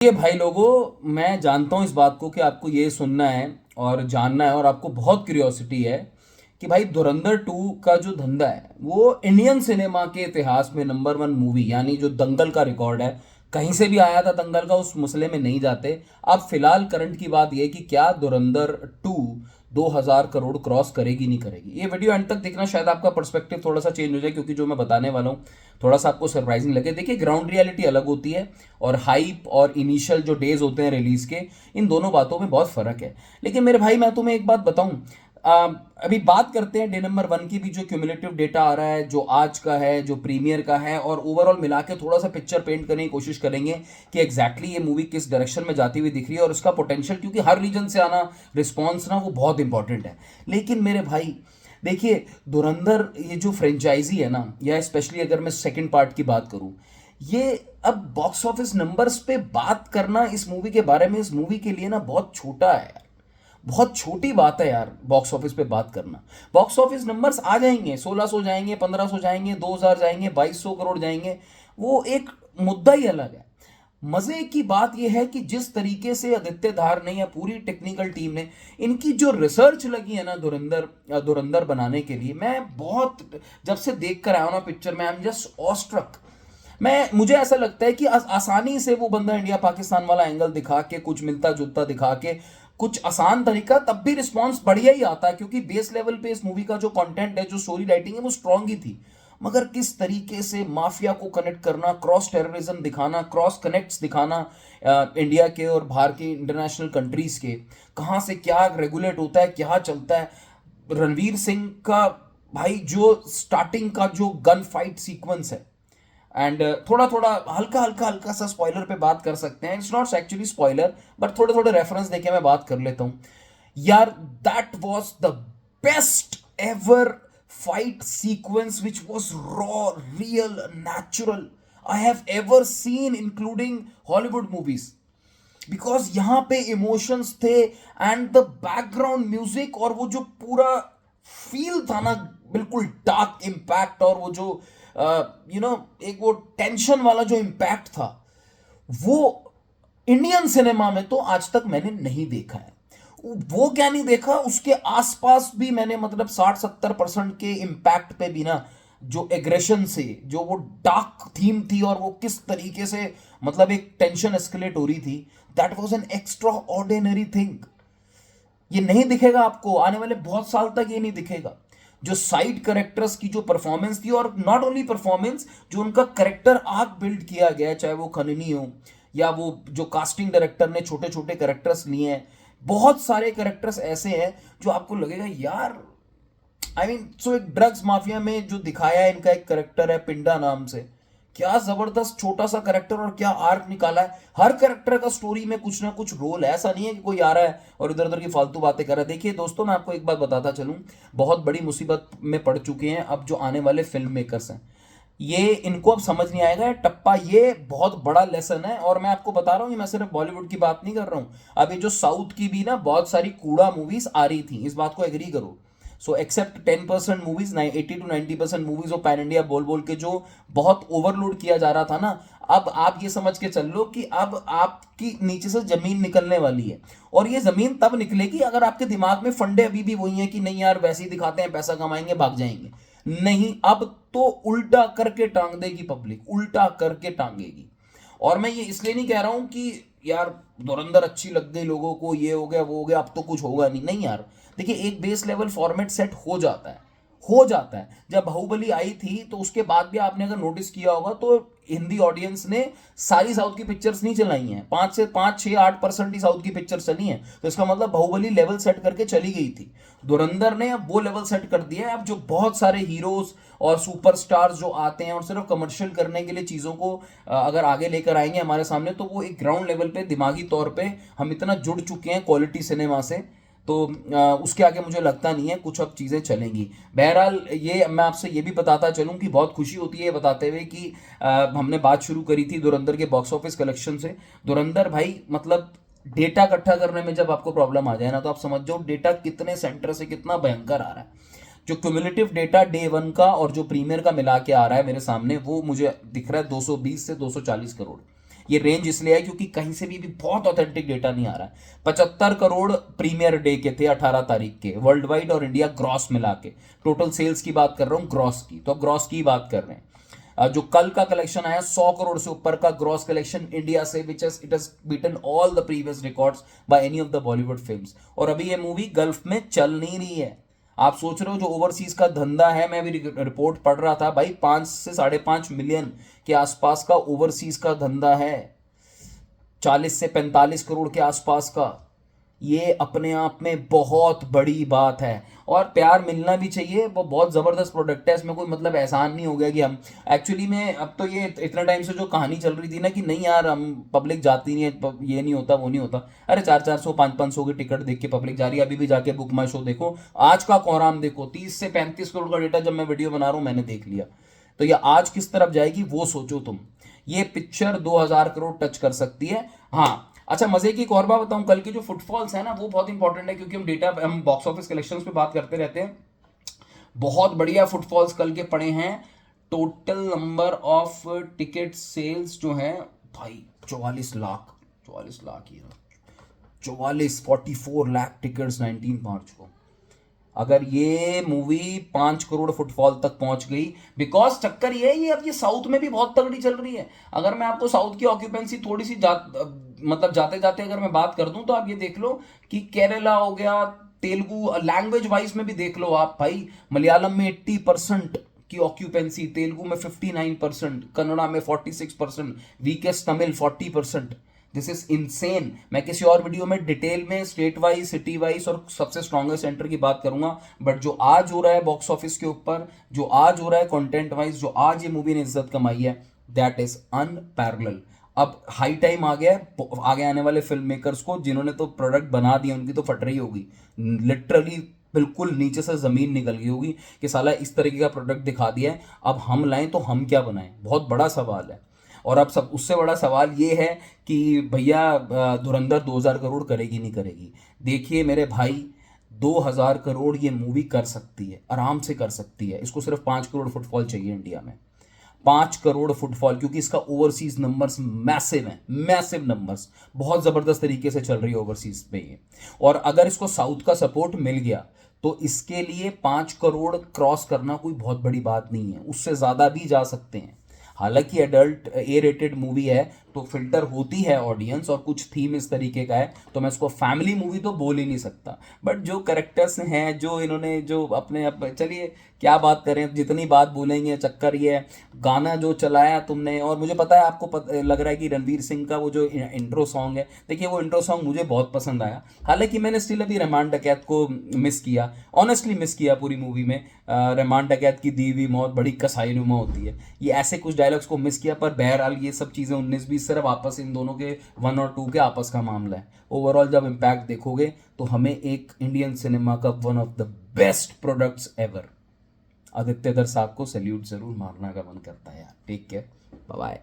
ये भाई लोगों, मैं जानता हूँ इस बात को कि आपको ये सुनना है और जानना है और आपको बहुत क्यूरियोसिटी है कि भाई धुरंधर 2 का जो धंधा है वो इंडियन सिनेमा के इतिहास में नंबर 1 मूवी यानी जो दंगल का रिकॉर्ड है। कहीं से भी आया था दंगल का, उस मसले में नहीं जाते। अब फिलहाल करंट की बात ये है कि क्या धुरंधर 2 2000 करोड़ क्रॉस करेगी नहीं करेगी। ये वीडियो एंड तक देखना, शायद आपका पर्सपेक्टिव थोड़ा सा चेंज हो जाए, क्योंकि जो मैं बताने वाला हूँ थोड़ा सा आपको सरप्राइजिंग लगे। देखिए, ग्राउंड रियलिटी अलग होती है और हाइप और इनिशियल जो डेज होते हैं रिलीज के, इन दोनों बातों में बहुत फर्क है। लेकिन मेरे भाई, मैं तुम्हें एक बात बताऊं, अभी बात करते हैं डे नंबर 1 की भी। जो क्यूमुलेटिव डेटा आ रहा है, जो आज का है, जो प्रीमियर का है, और ओवरऑल मिला के थोड़ा सा पिक्चर पेंट करने की कोशिश करेंगे कि एग्जैक्टली ये मूवी किस डायरेक्शन में जाती हुई दिख रही है और उसका पोटेंशियल, क्योंकि हर रीजन से आना रिस्पॉन्स ना वो बहुत इंपॉर्टेंट है। लेकिन मेरे भाई देखिए, धुरंधर ये जो फ्रेंचाइजी है ना, या स्पेशली अगर मैं सेकंड पार्ट की बात करूं, ये अब बॉक्स ऑफिस नंबर्स पे बात करना इस मूवी के बारे में, इस मूवी के लिए ना बहुत छोटा है यार। बहुत छोटी बात है यार बॉक्स ऑफिस पे बात करना। बॉक्स ऑफिस नंबर्स आ जाएंगे, 1600 जाएंगे, 1500 जाएंगे, 2000 जाएंगे, 2200 करोड़ जाएंगे, वो एक मुद्दा ही अलग है। मजे की बात यह है कि जिस तरीके से आदित्य धार ने या पूरी टेक्निकल टीम ने, इनकी जो रिसर्च लगी है ना धुरंधर धुरंधर बनाने के लिए, मैं बहुत जब से देख कर आया हूं ना पिक्चर में, आई एम जस्ट ऑस्ट्रक। मुझे ऐसा लगता है कि आसानी से वो बंदा इंडिया पाकिस्तान वाला एंगल दिखा के, कुछ मिलता जुलता दिखा के, कुछ आसान तरीका, तब भी रिस्पॉन्स बढ़िया ही आता है, क्योंकि बेस लेवल पे इस मूवी का जो कंटेंट है, जो स्टोरी राइटिंग है, वो स्ट्रांग ही थी। मगर किस तरीके से माफिया को कनेक्ट करना, क्रॉस टेररिज्म दिखाना, क्रॉस कनेक्ट्स दिखाना, इंडिया के और बाहर के इंटरनेशनल कंट्रीज के, कहाँ से क्या रेगुलेट होता है, क्या चलता है। रणवीर सिंह का भाई जो स्टार्टिंग का जो गन फाइट सीक्वेंस है, एंड थोड़ा थोड़ा हल्का हल्का हल्का सा स्पॉइलर पे बात कर सकते हैं, it's not actually spoiler, but थोड़े थोड़े रेफरेंस देके मैं बात कर लेता हूँ यार। That was the best ever fight sequence which was raw, real, natural I have ever seen, including Hollywood movies. Because यहाँ पे इमोशंस थे एंड द बैकग्राउंड म्यूजिक, और वो जो पूरा फील था ना, बिल्कुल डार्क इम्पैक्ट, और वो जो एक वो टेंशन वाला जो इम्पैक्ट था, वो इंडियन सिनेमा में तो आज तक मैंने नहीं देखा है। वो क्या नहीं देखा, उसके आसपास भी मैंने, मतलब 60-70% के इम्पैक्ट पे भी ना, जो एग्रेशन से, जो वो डार्क थीम थी और वो किस तरीके से, मतलब एक टेंशन एस्केलेट हो रही थी, that was an extra ordinary thing. ये नहीं दिखेगा आपको आने वाले बहुत साल तक, ये नहीं दिखेगा। जो साइड करेक्टर्स की जो परफॉर्मेंस थी, और नॉट ओनली परफॉर्मेंस, जो उनका करेक्टर आर्क बिल्ड किया गया, चाहे वो खननी हो या वो जो कास्टिंग डायरेक्टर ने छोटे छोटे करेक्टर्स लिए हैं, बहुत सारे करेक्टर्स ऐसे हैं जो आपको लगेगा यार, आई मीन सो एक ड्रग्स माफिया में जो दिखाया है, इनका एक करेक्टर है पिंडा नाम से, क्या जबरदस्त छोटा सा करेक्टर और क्या आर्क निकाला है। हर करेक्टर का स्टोरी में कुछ ना कुछ रोल है, ऐसा नहीं है कि कोई आ रहा है और इधर उधर की फालतू बातें कर रहा है। देखिए दोस्तों, मैं आपको एक बात बताता चलूं, बहुत बड़ी मुसीबत में पड़ चुके हैं अब जो आने वाले फिल्म मेकर्स हैं। ये इनको अब समझ नहीं आएगा टप्पा, ये बहुत बड़ा लेसन है। और मैं आपको बता रहा हूँ, मैं सिर्फ बॉलीवुड की बात नहीं कर रहा हूँ, अभी जो साउथ की भी ना बहुत सारी कूड़ा मूवीज आ रही थी, इस बात को एग्री करो। So except 10% movies, 80 to 90% movies और पैन इंडिया बोल बोल के जो बहुत ओवरलोड किया जा रहा था ना, अब आप ये समझ के चल लो कि अब आपकी नीचे से जमीन निकलने वाली है। और ये जमीन तब निकलेगी अगर आपके दिमाग में फंडे अभी भी वही है कि नहीं यार, वैसे ही दिखाते हैं, पैसा कमाएंगे, भाग जाएंगे। नहीं, अब तो उल्टा करके टांग देगी पब्लिक, उल्टा करके टांगेगी। और मैं ये इसलिए नहीं कह रहा हूं कि यार धुरंधर अच्छी लग गई लोगों को, ये हो गया वो हो गया, अब तो कुछ होगा नहीं। नहीं यार, देखिए एक बेस लेवल फॉर्मेट सेट हो जाता है, हो जाता है। जब बाहुबली आई थी तो उसके बाद भी आपने अगर नोटिस किया होगा तो हिंदी ऑडियंस ने सारी साउथ की पिक्चर्स नहीं चलाई हैं, 5 से 5, 6, 8% ही साउथ की पिक्चर्स चली हैं। तो इसका मतलब बाहुबली लेवल सेट करके चली गई थी। धुरंधर ने अब वो लेवल सेट कर दिया है। अब जो बहुत सारे हीरोज और सुपरस्टार्स जो आते हैं और सिर्फ कमर्शियल करने के लिए चीज़ों को अगर आगे लेकर आएंगे हमारे सामने, तो वो एक ग्राउंड लेवल पे दिमागी तौर पे हम इतना जुड़ चुके हैं क्वालिटी सिनेमा से, तो उसके आगे मुझे लगता नहीं है कुछ अब चीज़ें चलेंगी। बहरहाल ये मैं आपसे ये भी बताता चलूं कि बहुत खुशी होती है बताते हुए कि हमने बात शुरू करी थी धुरंधर के बॉक्स ऑफिस कलेक्शन से। धुरंधर भाई, मतलब डेटा इकट्ठा करने में जब आपको प्रॉब्लम आ जाए ना, तो आप समझ जाओ डेटा कितने सेंटर से कितना भयंकर आ रहा है। जो क्यूमुलेटिव डेटा डे 1 का और जो प्रीमियर का मिला के आ रहा है मेरे सामने, वो मुझे दिख रहा है 220 से 240 करोड़। ये रेंज इसलिए है क्योंकि कहीं से भी बहुत ऑथेंटिक डेटा नहीं आ रहा है। 75 करोड़ प्रीमियर डे के थे 18 तारीख के, वर्ल्ड वाइड और इंडिया ग्रॉस मिला के। टोटल सेल्स की बात कर रहा हूँ ग्रॉस की, तो अब ग्रॉस की बात कर रहे हैं। जो कल का कलेक्शन आया 100 करोड़ से ऊपर का ग्रॉस कलेक्शन इंडिया से, which is it has beaten all the previous records by any of the Bollywood films. और अभी ये मूवी गल्फ में चल नहीं रही है। आप सोच रहे हो जो ओवरसीज का धंधा है, मैं भी रिपोर्ट पढ़ रहा था भाई, 5 से 5.5 मिलियन के आसपास का ओवरसीज का धंधा है, 40 से 45 करोड़ के आसपास का। ये अपने आप में बहुत बड़ी बात है और प्यार मिलना भी चाहिए। वो बहुत ज़बरदस्त प्रोडक्ट है, इसमें कोई मतलब एहसान नहीं हो गया कि हम एक्चुअली में, अब तो ये इतना टाइम से जो कहानी चल रही थी ना कि नहीं यार हम पब्लिक जाती नहीं है, ये नहीं होता वो नहीं होता, अरे 400 500 की टिकट देख के पब्लिक जा रही है। अभी भी जाके बुक माई शो देखो, आज का कोहराम देखो, 30 से 35 करोड़ का डेटा जब मैं वीडियो बना रहा हूँ मैंने देख लिया। तो ये आज किस तरफ जाएगी वो सोचो तुम। ये पिक्चर 2000 करोड़ टच कर सकती है। हाँ अच्छा, मजे की एक और बात बताऊं, कल के जो फुटफॉल्स है ना वो बहुत इंपॉर्टेंट है, क्योंकि हम बॉक्स ऑफिस कलेक्शंस पे बात करते रहते हैं। बहुत बढ़िया फुटफॉल्स कल के पड़े हैं। Total number of ticket sales जो है भाई 44 लाख, 44 लाख ही 44 टिकट्स 19 मार्च को। अगर ये मूवी 5 करोड़ फुटफॉल तक पहुंच गई, बिकॉज चक्कर ये है ये अब ये साउथ में भी बहुत तगड़ी चल रही है। अगर मैं आपको साउथ की ऑक्यूपेंसी थोड़ी सी मतलब जाते जाते अगर मैं बात कर दूं तो आप ये देख लो कि केरला हो गया, तेलुगु लैंग्वेज वाइज में भी देख लो आप भाई, मलयालम में 80% की ऑक्यूपेंसी, तेलुगु में 59%, कन्नड़ा में 46%, weakest Tamil 40%। This is insane. मैं किसी और वीडियो में डिटेल में स्टेट वाइज, सिटी वाइज और सबसे स्ट्रॉन्गेस्ट सेंटर की बात करूंगा, बट जो आज हो रहा है बॉक्स ऑफिस के ऊपर, जो आज हो रहा है कंटेंट वाइज, जो आज ये मूवी ने इज्जत कमाई है, दैट इज अनपैरेलल। अब हाई टाइम आ गया है आगे आने वाले फिल्म मेकर्स को, जिन्होंने तो प्रोडक्ट बना दिया उनकी तो फट रही होगी, लिटरली बिल्कुल नीचे से जमीन निकल गई होगी कि साला इस तरीके का प्रोडक्ट दिखा दिया है, अब हम लाएं तो हम क्या बनाएं, बहुत बड़ा सवाल है। और अब सब उससे बड़ा सवाल ये है कि भैया धुरंधर 2000 करोड़ करेगी नहीं करेगी। देखिए मेरे भाई, 2000 करोड़ ये मूवी कर सकती है, आराम से कर सकती है। इसको सिर्फ 5 करोड़ फुटफॉल चाहिए इंडिया में, 5 करोड़ फुटफॉल, क्योंकि इसका ओवरसीज नंबर्स मैसिव हैं, मैसिव नंबर्स, बहुत ज़बरदस्त तरीके से चल रही है ओवरसीज पे ये। और अगर इसको साउथ का सपोर्ट मिल गया तो इसके लिए 5 करोड़ क्रॉस करना कोई बहुत बड़ी बात नहीं है, उससे ज़्यादा भी जा सकते हैं। हालांकि एडल्ट ए रेटेड मूवी है तो फिल्टर होती है ऑडियंस, और कुछ थीम इस तरीके का है, तो मैं इसको फैमिली मूवी तो बोल ही नहीं सकता। बट जो करेक्टर्स हैं, जो इन्होंने जो अपने चलिए क्या बात करें, जितनी बात बोलेंगे, चक्कर ये है गाना जो चलाया तुमने, और मुझे पता है आपको लग रहा है कि रणवीर सिंह का वो जो इंट्रो सॉन्ग है, देखिए वो इंट्रो सॉन्ग मुझे बहुत पसंद आया। हालांकि मैंने स्टिल अभी रहमान डकैत को मिस किया, ऑनेस्टली मिस किया पूरी मूवी में। रहमान डकैत की दी हुई मौत बड़ी कसाई नुमा होती है, ये ऐसे कुछ डायलॉग्स को मिस किया। पर बहरहाल ये सब चीज़ें 19-20 सिर्फ आपस इन दोनों के 1 और 2 के आपस का मामला है। ओवरऑल जब इम्पैक्ट देखोगे तो हमें एक इंडियन सिनेमा का one of the best products ever, Aditya Dhar साहब को सैल्यूट जरूर मारना का मन करता है यार। Take care, bye bye.